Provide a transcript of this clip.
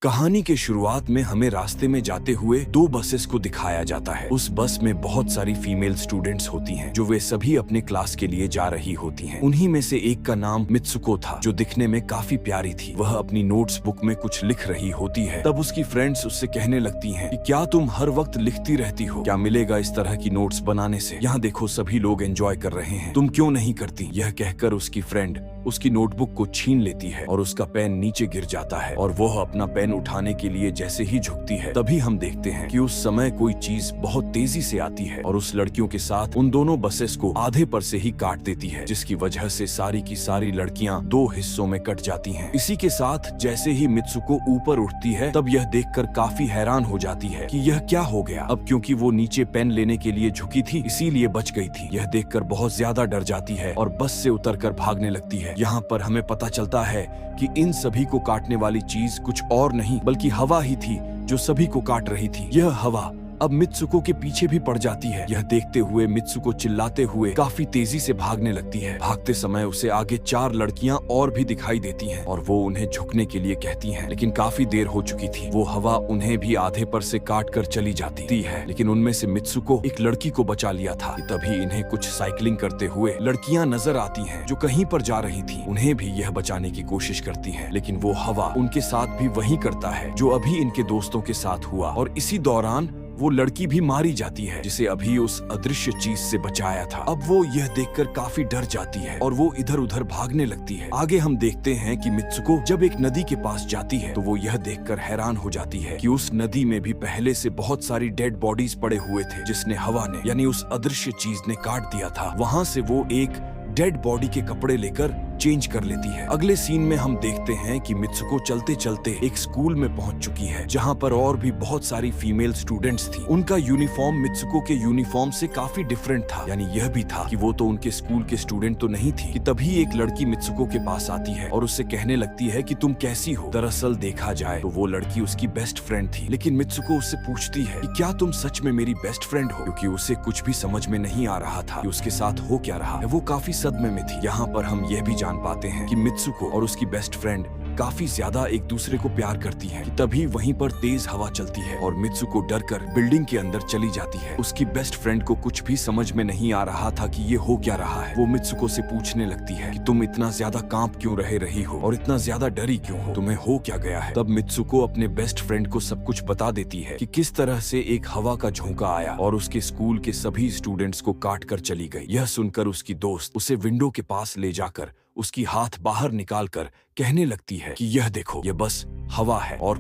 कहानी के शुरुआत में हमें रास्ते में जाते हुए दो बसेस को दिखाया जाता है। उस बस में बहुत सारी फीमेल स्टूडेंट्स होती हैं, जो वे सभी अपने क्लास के लिए जा रही होती हैं। उन्हीं में से एक का नाम मित्सुको था, जो दिखने में काफी प्यारी थी। वह अपनी नोट्स बुक में कुछ लिख रही होती है। तब उसकी फ्रेंड्स उससे कहने लगती हैं कि क्या तुम हर वक्त लिखती रहती हो? क्या मिलेगा इस तरह की नोट्स बनाने से? यहाँ देखो, सभी लोग एंजॉय कर रहे हैं, तुम क्यों नहीं करती? यह कहकर उसकी फ्रेंड उसकी नोटबुक को छीन लेती है और उसका पेन नीचे गिर जाता है और वह अपना पेन उठाने के लिए जैसे ही झुकती है, तभी हम देखते हैं कि उस समय कोई चीज बहुत तेजी से आती है और उस लड़कियों के साथ उन दोनों बसेस को आधे पर से ही काट देती है, जिसकी वजह से सारी की सारी लड़कियां दो हिस्सों में कट जाती हैं। इसी के साथ जैसे ही मित्सुको ऊपर उठती है, तब यह देखकर काफी हैरान हो जाती है कि यह क्या हो गया। अब क्योंकि वो नीचे पेन लेने के लिए झुकी थी, इसीलिए बच गई थी। यह देखकर बहुत ज्यादा डर जाती है और बस से उतरकर भागने लगती है। यहाँ पर हमें पता चलता है कि इन सभी को काटने वाली चीज कुछ और नहीं बल्कि हवा ही थी, जो सभी को काट रही थी। यह हवा अब मित्सुको के पीछे भी पड़ जाती है। यह देखते हुए मित्सुको चिल्लाते हुए काफी तेजी से भागने लगती है। भागते समय उसे आगे चार लड़कियां और भी दिखाई देती हैं और वो उन्हें झुकने के लिए कहती हैं, लेकिन काफी देर हो चुकी थी। वो हवा उन्हें भी आधे पर से काट कर चली जाती है, लेकिन उनमें से मित्सुको एक लड़की को बचा लिया था। तभी इन्हें कुछ साइकिलिंग करते हुए लड़कियां नजर आती हैं, जो कहीं पर जा रही थी। उन्हें भी यह बचाने की कोशिश करती है, लेकिन वो हवा उनके साथ भी वही करता है जो अभी इनके दोस्तों के साथ हुआ। और इसी दौरान वो लड़की भी मारी जाती है, जिसे अभी उस अदृश्य चीज से बचाया था। अब वो यह देखकर काफी डर जाती है और वो इधर उधर भागने लगती है। आगे हम देखते हैं कि मित्सुको जब एक नदी के पास जाती है, तो वो यह देखकर हैरान हो जाती है कि उस नदी में भी पहले से बहुत सारी डेड बॉडीज पड़े हुए थे, जिसने हवा ने यानी उस अदृश्य चीज ने काट दिया था। वहां से वो एक डेड बॉडी के कपड़े लेकर चेंज कर लेती है। अगले सीन में हम देखते हैं कि मित्सुको चलते चलते एक स्कूल में पहुंच चुकी है, जहां पर और भी बहुत सारी फीमेल स्टूडेंट्स थी। उनका यूनिफॉर्म मित्सुको के यूनिफॉर्म से काफी डिफरेंट था, यानी यह भी था कि वो तो उनके स्कूल के स्टूडेंट तो नहीं थी। कि तभी एक लड़की मित्सुको के पास आती है और उससे कहने लगती है कि तुम कैसी हो। दरअसल देखा जाए तो वो लड़की उसकी बेस्ट फ्रेंड थी, लेकिन मित्सुको उससे पूछती है कि क्या तुम सच में मेरी बेस्ट फ्रेंड हो, क्योंकि उसे कुछ भी समझ में नहीं आ रहा था कि उसके साथ हो क्या रहा है। वो काफी सदमे में थी। यहाँ पर हम यह भी जान पाते हैं कि मित्सुको और उसकी बेस्ट फ्रेंड काफी ज्यादा एक दूसरे को प्यार करती हैं। कि तभी वहीं पर तेज हवा चलती है और मित्सुको डरकर बिल्डिंग के अंदर चली जाती है। उसकी बेस्ट फ्रेंड को कुछ भी समझ में नहीं आ रहा था कि ये हो क्या रहा है। वो मित्सुको से पूछने लगती है कि तुम इतना ज्यादा कांप क्यों रही हो और इतना ज्यादा डरी क्यों हो, तुम्हें हो क्या गया है। तब मित्सुको अपने बेस्ट फ्रेंड को सब कुछ बता देती है कि किस तरह से एक हवा का झोंका आया और उसके स्कूल के सभी स्टूडेंट्स को काट कर चली गई। यह सुनकर उसकी दोस्त उसे विंडो के पास ले जाकर उसकी हाथ बाहर निकालकर कहने लगती है कि यह देखो, यह बस हवा है और